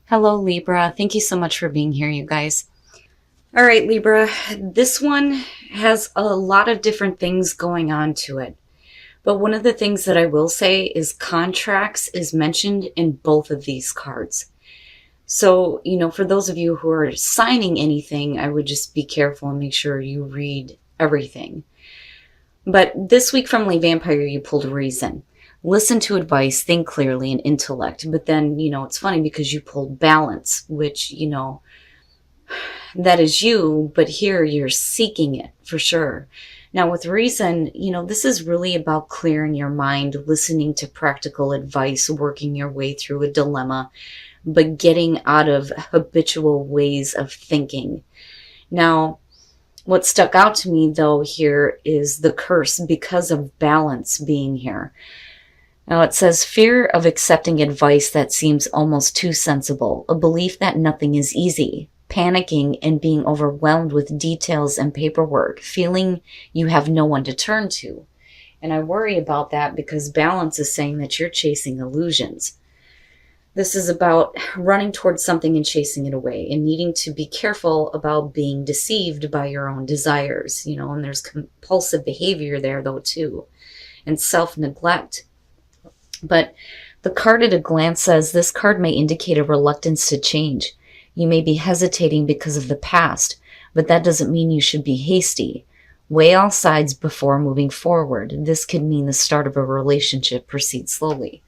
Hello, Libra. Thank you so much for being here, you guys. All right, Libra, this one has a lot of different things going on to it. But one of the things that I will say is contracts is mentioned in both of these cards. So, for those of you who are signing anything, I would just be careful and make sure you read everything. But this week from Lay Vampire, you pulled reason. Listen to advice, think clearly, and intellect. But then, it's funny because you pulled balance, which, that is you, but here you're seeking it for sure. Now, with reason, this is really about clearing your mind, listening to practical advice, working your way through a dilemma, but getting out of habitual ways of thinking. Now, what stuck out to me, though, here is the curse because of balance being here. Now, it says fear of accepting advice that seems almost too sensible, a belief that nothing is easy, panicking and being overwhelmed with details and paperwork, feeling you have no one to turn to. And I worry about that because balance is saying that you're chasing illusions. This is about running towards something and chasing it away and needing to be careful about being deceived by your own desires, and there's compulsive behavior there though too, and self-neglect. But the card at a glance says this card may indicate a reluctance to change. You may be hesitating because of the past, but that doesn't mean you should be hasty. Weigh all sides before moving forward. This could mean the start of a relationship. Proceed slowly.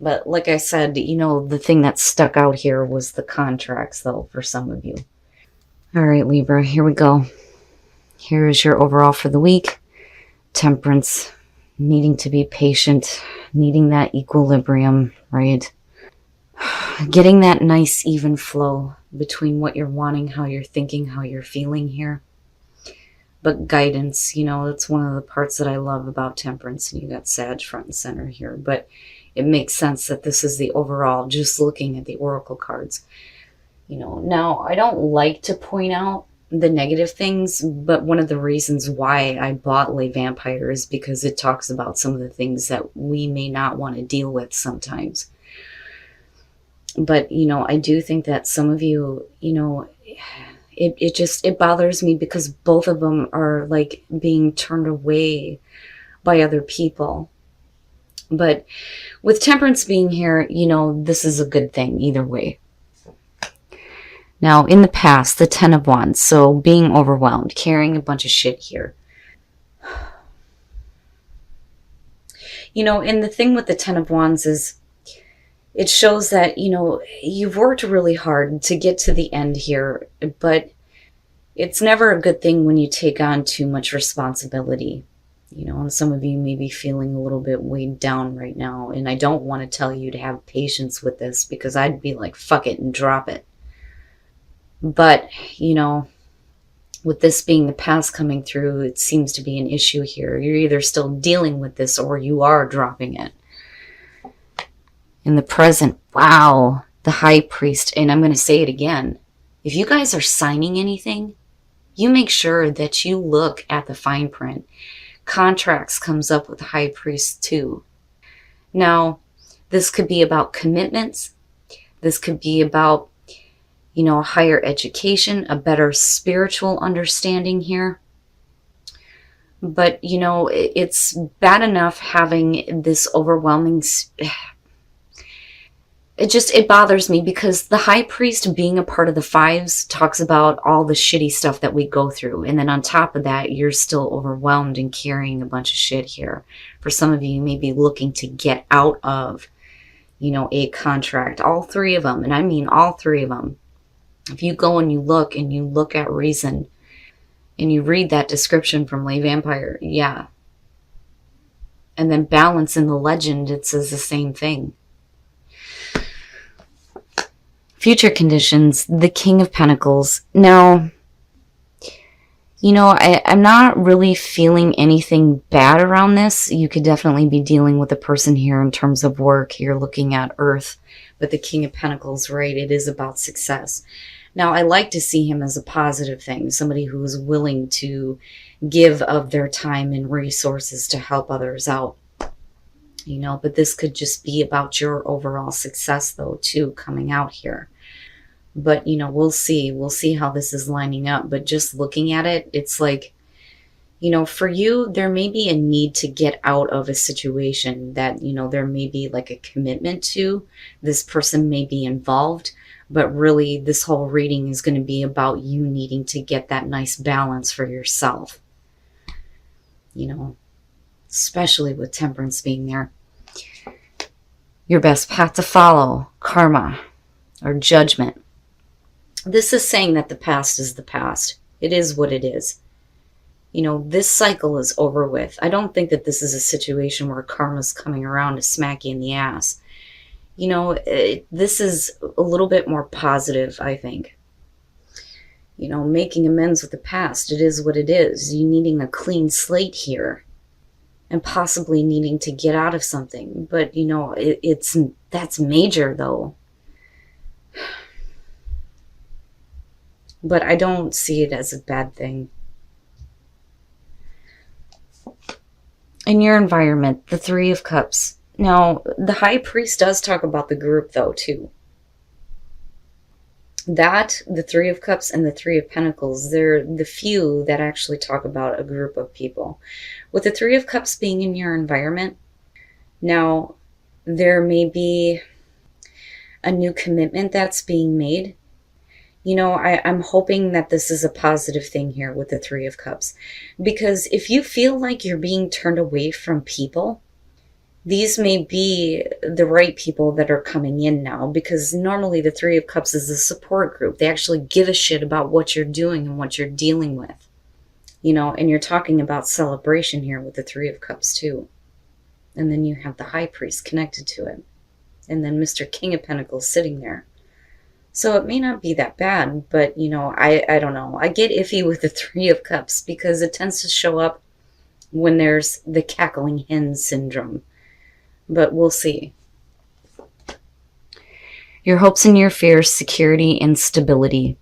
But like I said, the thing that stuck out here was the contracts, though, for some of you. All right, Libra, here we go. Here is your overall for the week. Temperance, needing to be patient, needing that equilibrium, right? Getting that nice even flow between what you're wanting, how you're thinking, how you're feeling here. But guidance, that's one of the parts that I love about Temperance, and you got Sag front and center here. But it makes sense that this is the overall, just looking at the oracle cards. Now I don't like to point out the negative things, but one of the reasons why I bought Lay Vampire is because it talks about some of the things that we may not want to deal with sometimes. But, I do think that some of you, it bothers me because both of them are like being turned away by other people. But with Temperance being here, this is a good thing either way. Now, in the past, the 10 of Wands, so being overwhelmed, carrying a bunch of shit here. And the thing with the 10 of Wands is it shows that, you've worked really hard to get to the end here, but it's never a good thing when you take on too much responsibility. And some of you may be feeling a little bit weighed down right now. And I don't want to tell you to have patience with this because I'd be like, fuck it and drop it. But, with this being the past coming through, it seems to be an issue here. You're either still dealing with this or you are dropping it. In the present, wow, the High Priest. And I'm going to say it again. If you guys are signing anything, you make sure that you look at the fine print. Contracts comes up with the High Priest too. Now, this could be about commitments. This could be about, higher education, a better spiritual understanding here. But, it's bad enough having this overwhelming... It bothers me because the High Priest being a part of the fives talks about all the shitty stuff that we go through. And then on top of that, you're still overwhelmed and carrying a bunch of shit here. For some of you, you may be looking to get out of, a contract. All three of them. And I mean all three of them. If you go and you look at reason and you read that description from Lay Vampire, yeah. And then balance in the legend, it says the same thing. Future conditions, the King of Pentacles. Now, I'm not really feeling anything bad around this. You could definitely be dealing with a person here in terms of work. You're looking at Earth. But the King of Pentacles, right, it is about success. Now, I like to see him as a positive thing. Somebody who is willing to give of their time and resources to help others out. but this could just be about your overall success though too, coming out here. But we'll see how this is lining up. But just looking at it, it's like, for you, there may be a need to get out of a situation that, there may be like a commitment to. This person may be involved, but really this whole reading is going to be about you needing to get that nice balance for yourself, especially with Temperance being there. Your best path to follow, karma or judgment. This is saying that the past is the past. It is what it is. This cycle is over with. I don't think that this is a situation where karma's coming around to smack you in the ass. This is a little bit more positive, I think. Making amends with the past. It is what it is. You needing a clean slate here and possibly needing to get out of something. But, that's major though. But I don't see it as a bad thing. In your environment, the Three of Cups. Now, the High Priest does talk about the group though, too. The Three of Cups and the Three of Pentacles, they're the few that actually talk about a group of people. With the Three of Cups being in your environment, now, there may be a new commitment that's being made. I'm hoping that this is a positive thing here with the Three of Cups. Because if you feel like you're being turned away from people, these may be the right people that are coming in now. Because normally the Three of Cups is a support group. They actually give a shit about what you're doing and what you're dealing with. And you're talking about celebration here with the Three of Cups too. And then you have the High Priest connected to it. And then Mr. King of Pentacles sitting there. So it may not be that bad, but, I don't know. I get iffy with the Three of Cups because it tends to show up when there's the cackling hen syndrome. But we'll see. Your hopes and your fears, security and stability.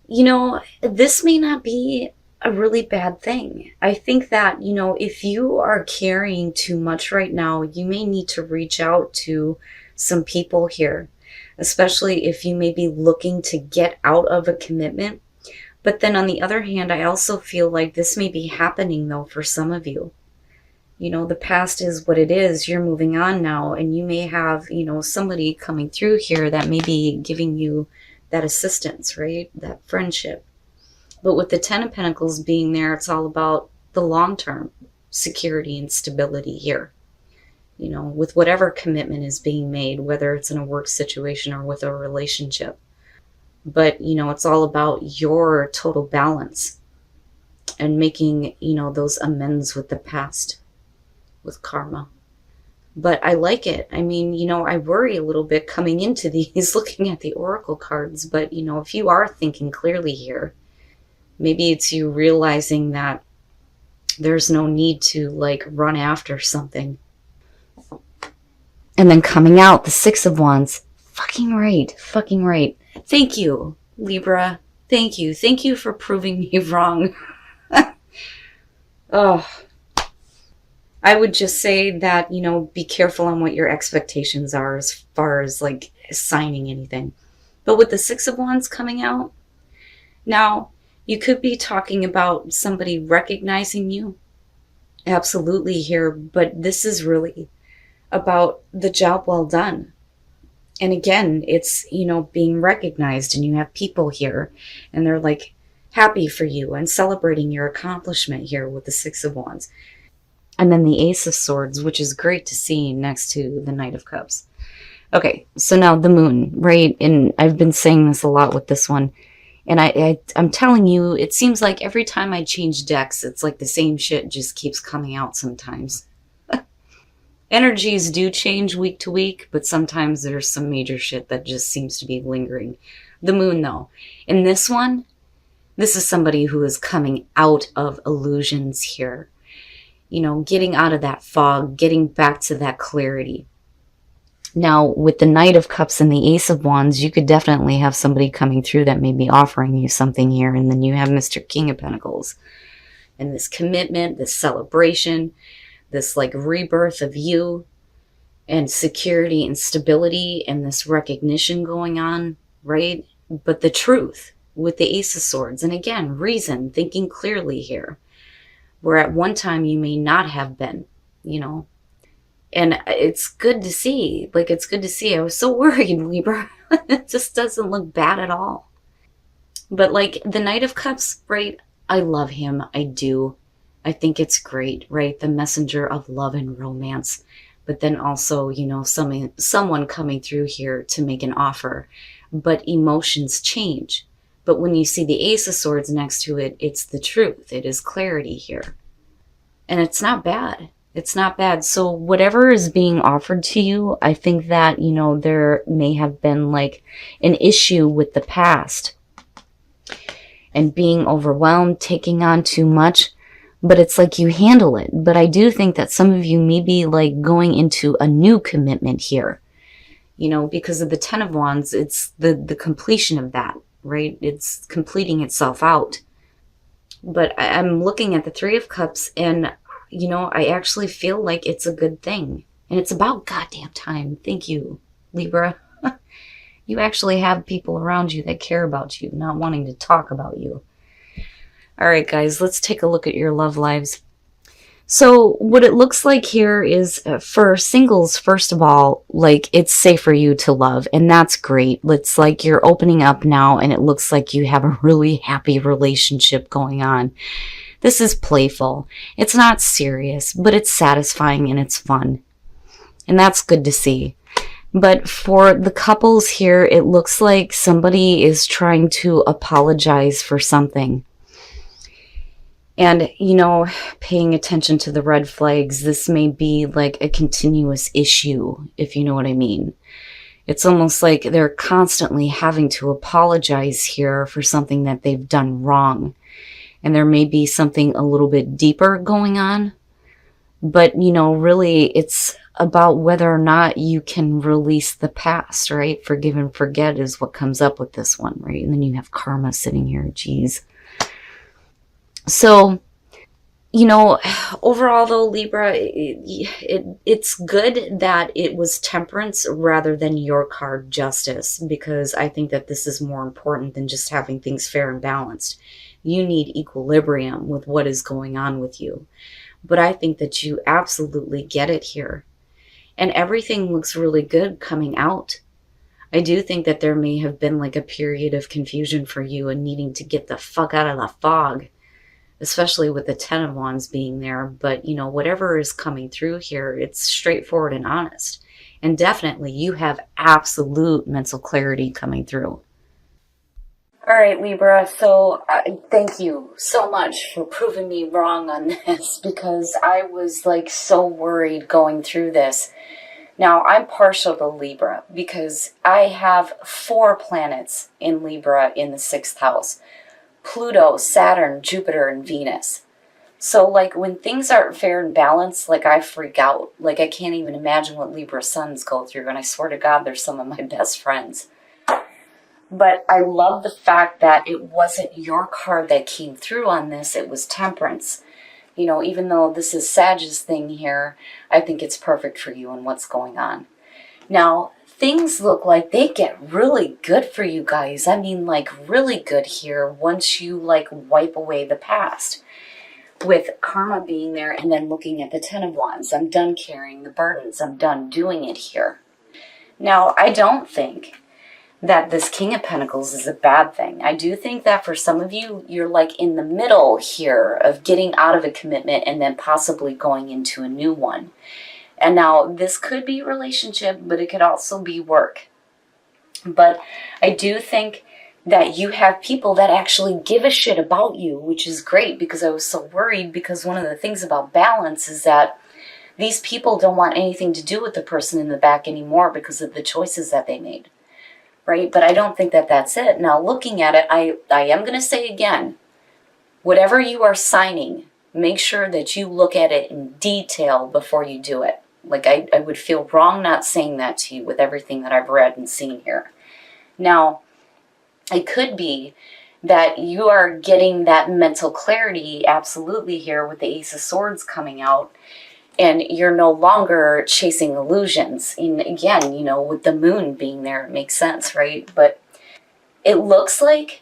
This may not be a really bad thing. I think that, if you are carrying too much right now, you may need to reach out to some people here. Especially if you may be looking to get out of a commitment. But then on the other hand, I also feel like this may be happening though for some of you. The past is what it is. You're moving on now and you may have, somebody coming through here that may be giving you that assistance, right? That friendship. But with the Ten of Pentacles being there, it's all about the long-term security and stability here. With whatever commitment is being made, whether it's in a work situation or with a relationship. But, it's all about your total balance and making, those amends with the past, with karma. But I like it. I mean, I worry a little bit coming into these, looking at the oracle cards. But, if you are thinking clearly here, maybe it's you realizing that there's no need to, run after something. And then coming out, the Six of Wands. Fucking right. Fucking right. Thank you, Libra. Thank you. Thank you for proving me wrong. Oh. I would just say that, be careful on what your expectations are as far as, signing anything. But with the Six of Wands coming out, now, you could be talking about somebody recognizing you. Absolutely here. But this is really about the job well done. And again, it's, being recognized and you have people here and they're happy for you and celebrating your accomplishment here with the Six of Wands. And then the Ace of Swords, which is great to see next to the Knight of Cups. Okay, so now the Moon, right? And I've been saying this a lot with this one. And I'm telling you, it seems like every time I change decks, it's like the same shit just keeps coming out sometimes. Energies do change week to week, but sometimes there's some major shit that just seems to be lingering. The Moon, though. In this one, this is somebody who is coming out of illusions here. Getting out of that fog, getting back to that clarity. Now, with the Knight of Cups and the Ace of Wands, you could definitely have somebody coming through that may be offering you something here. And then you have Mr. King of Pentacles. And this commitment, this celebration, this rebirth of you. and security and stability and this recognition going on, right? But the truth with the Ace of Swords, and again, reason, thinking clearly here, where at one time you may not have been, you know. And it's good to see. Like, it's good to see. I was so worried, Libra. It just doesn't look bad at all. But like the Knight of Cups, right? I love him. I do. I think it's great, right? The messenger of love and romance. But then also, you know, someone coming through here to make an offer. But emotions change. But when you see the Ace of Swords next to it, it's the truth. It is clarity here. And it's not bad. It's not bad. So whatever is being offered to you, I think that, you know, there may have been like an issue with the past and being overwhelmed, taking on too much, but it's like you handle it. But I do think that some of you may be like going into a new commitment here, you know, because of the Ten of Wands. It's the completion of that, right? It's completing itself out. But I'm looking at the Three of Cups, and you know, I actually feel like it's a good thing. And it's about goddamn time. Thank you, Libra. You actually have people around you that care about you, not wanting to talk about you. All right, guys, let's take a look at your love lives. So what it looks like here is for singles, first of all, like it's safe for you to love. And that's great. It's like you're opening up now and it looks like you have a really happy relationship going on. This is playful. It's not serious, but it's satisfying and it's fun. And that's good to see. But for the couples here, it looks like somebody is trying to apologize for something. And, you know, paying attention to the red flags, this may be like a continuous issue, if you know what I mean. It's almost like they're constantly having to apologize here for something that they've done wrong. And there may be something a little bit deeper going on. But, you know, really it's about whether or not you can release the past, right? Forgive and forget is what comes up with this one, right? And then you have karma sitting here. Geez. So, you know, overall though, Libra, it's good that it was temperance rather than your card justice, because I think that this is more important than just having things fair and balanced. You need equilibrium with what is going on with you. But I think that you absolutely get it here. And everything looks really good coming out. I do think that there may have been like a period of confusion for you and needing to get the fuck out of the fog, especially with the Ten of Wands being there. But, you know, whatever is coming through here, it's straightforward and honest. And definitely you have absolute mental clarity coming through. All right, Libra, so thank you so much for proving me wrong on this, because I was like so worried going through this. Now, I'm partial to Libra because I have 4 planets in Libra in the 6th house. Pluto, Saturn, Jupiter, and Venus. So like when things aren't fair and balanced, like I freak out. Like I can't even imagine what Libra suns go through, and I swear to God, they're some of my best friends. But I love the fact that it wasn't your card that came through on this, it was temperance. You know, even though this is Sag's thing here, I think it's perfect for you and what's going on. Now, things look like they get really good for you guys. I mean, like really good here once you like wipe away the past. With karma being there and then looking at the Ten of Wands. I'm done carrying the burdens. I'm done doing it here. Now, I don't think that this King of Pentacles is a bad thing. I do think that for some of you, you're like in the middle here of getting out of a commitment and then possibly going into a new one. And now this could be relationship, but it could also be work. But I do think that you have people that actually give a shit about you, which is great, because I was so worried, because one of the things about balance is that these people don't want anything to do with the person in the back anymore because of the choices that they made. Right? But I don't think that that's it. Now, looking at it, I am going to say again, whatever you are signing, make sure that you look at it in detail before you do it. Like, I would feel wrong not saying that to you with everything that I've read and seen here. Now, it could be that you are getting that mental clarity absolutely here with the Ace of Swords coming out. And you're no longer chasing illusions. And again, with the moon being there, it makes sense, right? But it looks like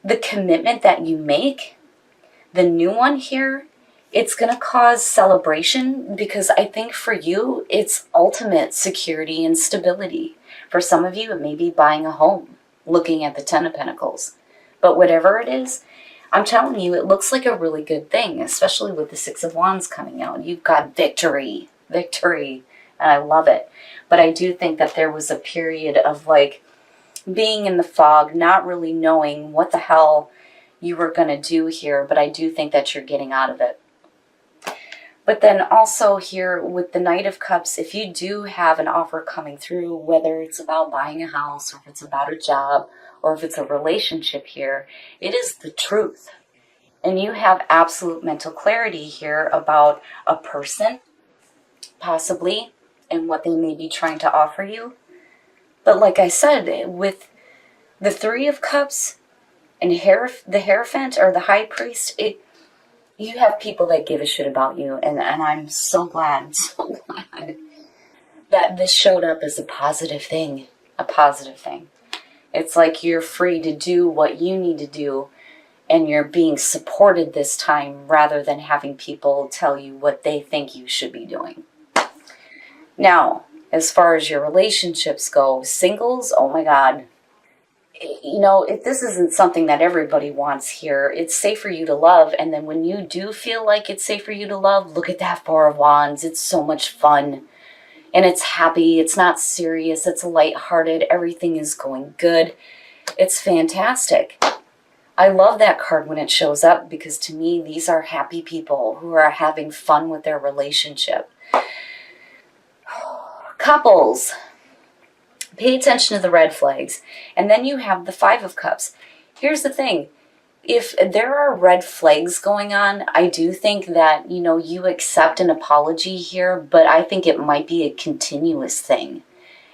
the commitment that you make, the new one here, it's going to cause celebration, because I think for you, it's ultimate security and stability. For some of you, it may be buying a home, looking at the Ten of Pentacles. But whatever it is, I'm telling you, it looks like a really good thing, especially with the Six of Wands coming out. You've got victory, victory, and I love it. But I do think that there was a period of like being in the fog, not really knowing what the hell you were going to do here, but I do think that you're getting out of it. But then also here with the Knight of Cups, if you do have an offer coming through, whether it's about buying a house, or if it's about a job, or if it's a relationship here, it is the truth. And you have absolute mental clarity here about a person, possibly, and what they may be trying to offer you. But like I said, with the Three of Cups and the Hierophant or the High Priest, you have people that give a shit about you. And I'm so glad that this showed up as a positive thing. A positive thing. It's like you're free to do what you need to do, and you're being supported this time rather than having people tell you what they think you should be doing. Now, as far as your relationships go, singles, oh my God. If this isn't something that everybody wants here, it's safe for you to love. And then when you do feel like it's safe for you to love, look at that Four of Wands. It's so much fun. And it's happy, it's not serious, it's lighthearted, everything is going good. It's fantastic. I love that card when it shows up, because to me, these are happy people who are having fun with their relationship. Couples, pay attention to the red flags. And then you have the Five of Cups. Here's the thing. If there are red flags going on, I do think that, you accept an apology here, but I think it might be a continuous thing.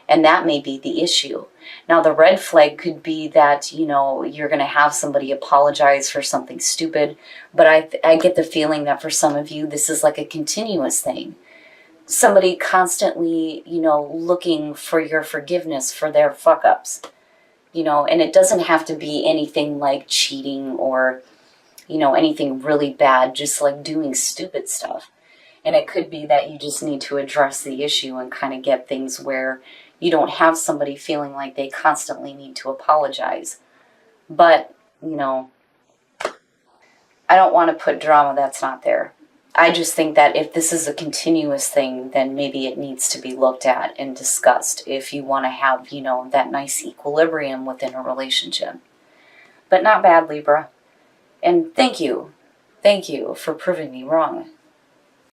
And that may be the issue. Now, the red flag could be that, you're going to have somebody apologize for something stupid. But I get the feeling that for some of you, this is like a continuous thing. Somebody constantly, looking for your forgiveness for their fuck-ups. And it doesn't have to be anything like cheating or, anything really bad, just like doing stupid stuff. And it could be that you just need to address the issue and kind of get things where you don't have somebody feeling like they constantly need to apologize. But, I don't want to put drama that's not there. I just think that if this is a continuous thing, then maybe it needs to be looked at and discussed if you want to have, that nice equilibrium within a relationship. But not bad, Libra. And thank you for proving me wrong.